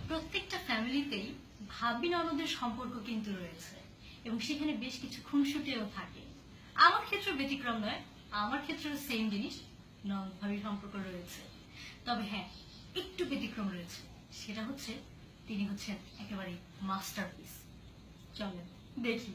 প্রত্যেকটা ফ্যামিলিতেই ভাবি ননদের সম্পর্ক কিন্তু রয়েছে এবং সেখানে বেশ কিছু খুনসুটিও থাকে। আমার ক্ষেত্রে ব্যতিক্রম নয়, আমার ক্ষেত্রে সেম জিনিস, ননদ ভাবির সম্পর্ক রয়েছে। তবে হ্যাঁ, একটু ব্যতিক্রম রয়েছে, সেটা হচ্ছে তিনি হচ্ছেন একেবারে মাস্টারপিস। চলেন দেখি।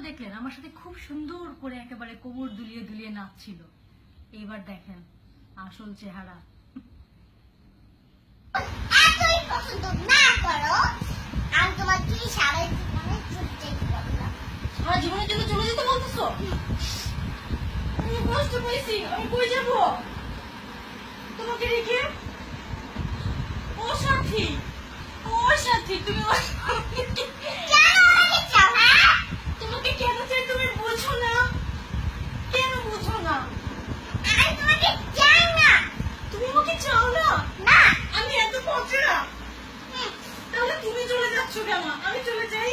দেখলেন আমার সাথে খুব সুন্দর করে একেবারে কোমর দুলিয়ে দুলিয়ে নাচছিল। এইবার দেখেন আসল চেহারা। এতই পছন্দ না করো, আমি তোমাকে সারা জীবনে ছুটতে বললাম। সারা জীবনের জন্য চলে যেতে বলতেছো? আমি কষ্ট পেয়েছি, আমি কই যাব তোমাকে রেখে? ও সাথী, ও সাথী, তুমি তোমাকে কেন চাই তুমি বুঝো না? কেন বুঝো না? আমি তোমাকে চাই না। তুমি আমাকে চাও না? না। আমি এত পচা? তাহলে তুমি চলে যাচ্ছ কেন? আমি চলে যাই?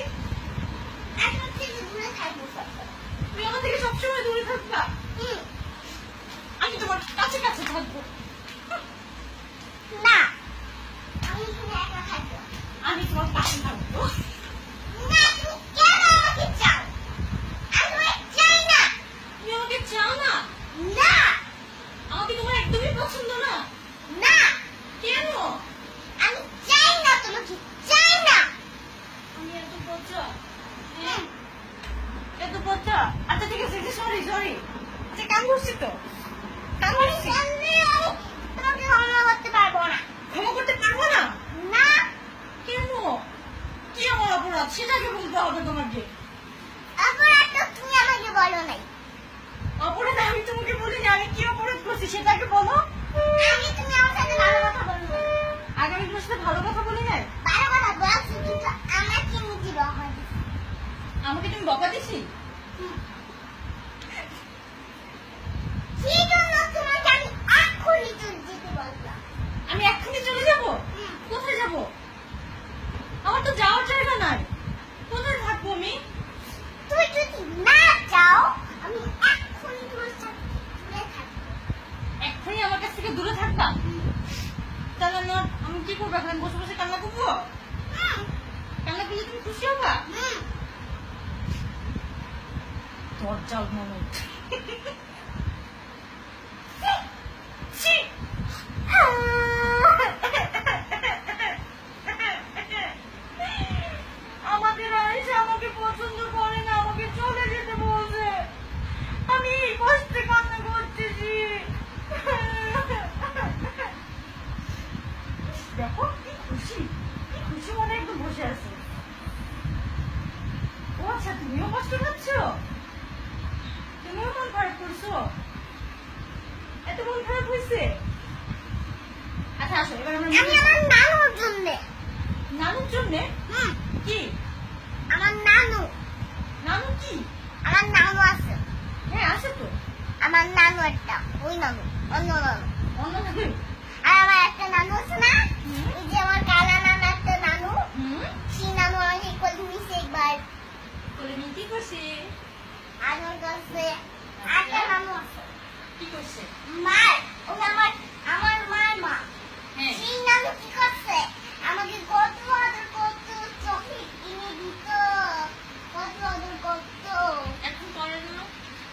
আমি তোমার থেকে দূরে থাকবো সবসময়। তুমি আমার থেকে সবসময় দূরে থাকবা? আমি তোমার কাছে কাছে থাকবো। না, আমি তুমি একা থাকবো। আমি তোমার পাশে থাকবো। না, তুমি কেন আমাকে চাও? আমি তোমাকে চাই না। তুমি আমাকে চাও না? না। আমাকে তোমার একদমই পছন্দ না? না। কেন? আমি চাই না, তোমাকে চাই না। আমি এত পচা? এত পচা? আচ্ছা ঠিক আছে, সরি সরি, আচ্ছা কাম করছি তো, কাম করছি। আমি তোমাকে ক্ষমা করতে পারবো না। ক্ষমা করতে পারবো না? না। কেন? কি আমার অপরাধ সেটাকে বলতে হবে তোমাকে। অপরাধ তো তুমি আমাকে বলো নাই। অপরাধ আমি তোমাকে বলিনি, আমি কি অপরাধ করছি সেটাকে বলো। আগে তুমি আমার সাথে ভালো কথা বলবে। আগে আমি তোমার সাথে ভালো কথা বলি নাই? ভালো কথা বলছি, কিন্তু আমাকে নিজে বকা দিচ্ছি। আমাকে তুমি বকা দিছি? সেই জন্য তোমাকে আমি এক্ষুনি চলে যেতে বললাম। আমি এক্ষুনি চলে যাব? কোথায় যাব? আমার তো যাওয়ার জায়গা নাই, কোথায় থাকবো আমি? তুই যদি না চাও, আমি এক্ষুনি তোমার সাথে দূরে থাকবো। এক্ষুনি আমার কাছ থেকে দূরে থাকবা? তাহলে না আমি কি করবো এখন? বসে বসে কান্না করবো? কান্না করলে তুমি খুশি হবা? দরজাল ননদ। ছি! আমাদের আয়েশা আমাকে পছন্দ করে না, আমাকে চলে যেতে বলছে। আমি এই কষ্টে কান্না করতেছি। দেখো কি খুশি, কি খুশি মনে একদম বসে আছে। ও আচ্ছা, তুমিও কষ্ট পাচ্ছ? তুমিও মন খারাপ করছো? এত মন খারাপ হয়েছে? আচ্ছা আসো এবার আমরা আমি আমার নানুর জন্য। নানুর জন্য? কি আমার নানু। নানু? কি আমার নানু আছে। হ্যাঁ আছে তো। আমার নানু একটা, ওই নানু, অন্য নানু। অন্য নানু? আর আমার একটা নানু আছে না, ওই যে আমার কালা নানু একটা নানু, সেই নানু আমাকে আছে আরেকটা মামু আছে কি করছে? মার ওই আমার মার মা হ্যাঁ সেই নামে কি করছে আমাকে কত আদর কত চকলেট কিনে দিত কত আদর কত এখন করে না।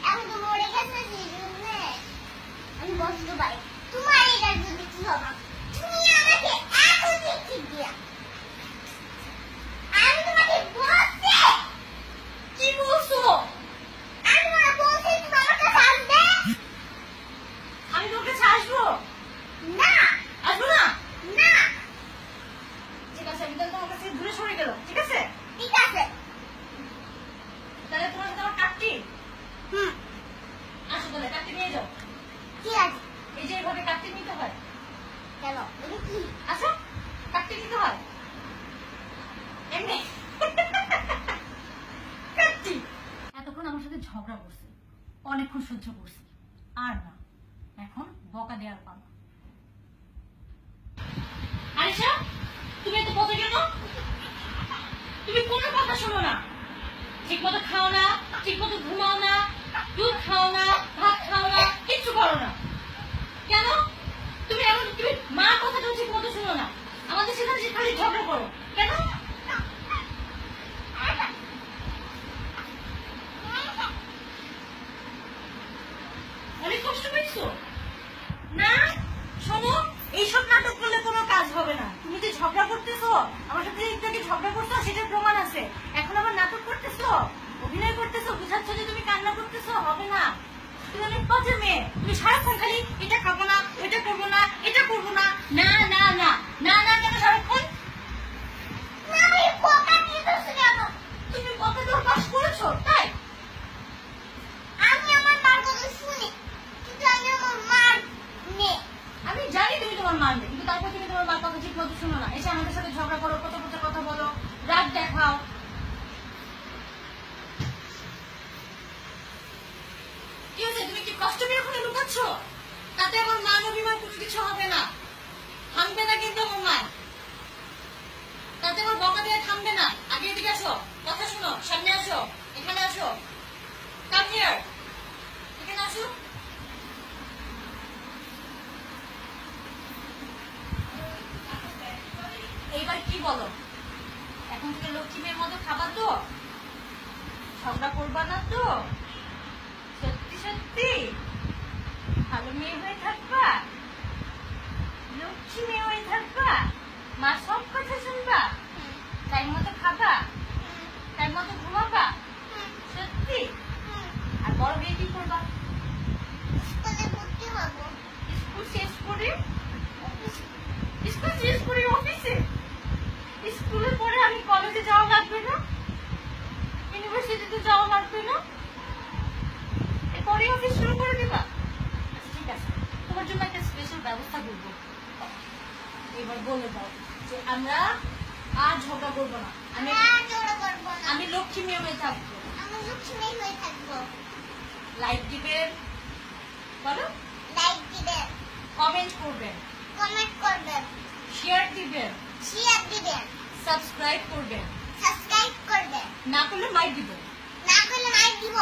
এখন তো মরে গেছে সেই জন্য আমি বসতে পারি তোমার এটা যদি কি হবে তুমি আমাকে এখন দেখি দিয়া আমি তোমাকে বলছি কি বলছো? আমি তোমাকে বলছি তুমি আমার কাছে আসবে আমি তোর কাছে আসবো? না আসবো না? না ঠিক আছে, আমি তাহলে তোমার কাছে দূরে সরে গেলাম, ঠিক আছে? ঠিক আছে তাহলে তোমার সাথে আমার কাটটি। হুম আসো তাহলে কাটটি নিয়ে যাও। ঠিক আছে এই যে এভাবে কাটটি নিতে হয়। চলো এটা কি আচ্ছা, কাটটি নিতে হয় এমনি। কাটটি এতক্ষণ আমার সাথে ঝগড়া করছে, অনেকক্ষণ সহ্য করছি, আর না, এখন বকা দেওয়ার পালা। আরিশা, তুমি এত বকে কেন? তুমি কোনো কথা শোনো না, ঠিক মতো খাও না, ঠিক মতো ঘুমাও না, দুধ খাও না, ভাত খাও না, কিচ্ছু করো না। কেন? তুমি এমন, তুমি মা কথাটাও ঠিক মতো শোনো না, আমাদের সেখানে যে খালি ঝগড়া করো কেন? অনেক কষ্ট পেয়েছো না? শোনো, এইসব নাটক করলে কোনো কাজ হবে না। তুমি যে ঝগড়া করতেছো, আমার সাথে একটু আগে ঝগড়া করছো, সেটার প্রমাণ আছে। এখন আবার নাটক করতেছো, অভিনয় করতেছো, বুঝাচ্ছ যে তুমি কান্না করতেছো, হবে না। তুমি অনেক বাজে মেয়ে, তুমি সারাক্ষণ খালি এটা খাবো না, ওইটা করবো না, এটা করবো না, না না না না না কেন সারাক্ষণ? না আমি বকা দিয়ে দিচ্ছি কেন তুমি কত দূর পাস করেছো তাই? আমি আমার মার কথা শুনি কিন্তু আমি আমার মার মেয়ে আমি জানি তুমি তোমার মানবে, কিন্তু তারপর তুমি তোমার মার কথা ঠিক মতো শোনো না, এসে আমাদের সাথে ঝগড়া করো, কত কত কথা বলো, রাগ দেখাও। কি হয়েছে? তুমি কি কষ্ট পেয়ে ওখানে লুকাচ্ছ? তাতে আমার মান অভিমান কোনো কিছু হবে না, থামবে না কিন্তু আমার মা, তাতে আমার বকা দিয়ে থামবে না। আগে এদিকে আসো, কথা শোনো, সামনে আসো, এখানে আসো, কাম হিয়ার, এখানে আসো। এইবার কি বলো? এখন থেকে লক্ষ্মী মেয়ের মতো খাবা তো? ঝগড়া করবা না তো? সত্যি সত্যি ভালো মেয়ে হয়ে থাকবা, লক্ষ্মী মেয়ে হয়ে থাকবা, মা সব কথা শুনবা, টাইম মতো খাবা, টাইম মতো ঘুমাবা, সত্যি? আর বড় মেয়ে কি করবা? স্কুলে ভর্তি হবো স্কুল শেষ করে, স্কুল শেষ করে অফিসে, স্কুলের পরে আমি কলেজে যাওয়া লাগবে না, ইউনিভার্সিটিতে যাওয়া লাগবে না, এরপরে অফিস শুরু করে দিবা? আচ্ছা, ঠিক আছে, তোমার জন্য একটা স্পেশাল ব্যবস্থা করবো। এবার বলে দাও যে আমরা আর ঝগড়া করবো না, আমি আর জোড়া করবো না আমি লক্ষ্মী মেয়ে হয়ে থাকবো। আমি লক্ষ্মী হয়ে থাকবো লাইক দিবেন, বলো, লাইক দিবেন কমেন্ট করবেন, কমেন্ট করবেন শেয়ার দিবেন, শেয়ার দিবেন সাবস্ক্রাইব করবেন, সাবস্ক্রাইব করবেন না করলে মাইক দিবেন। না করলে লাইক দিব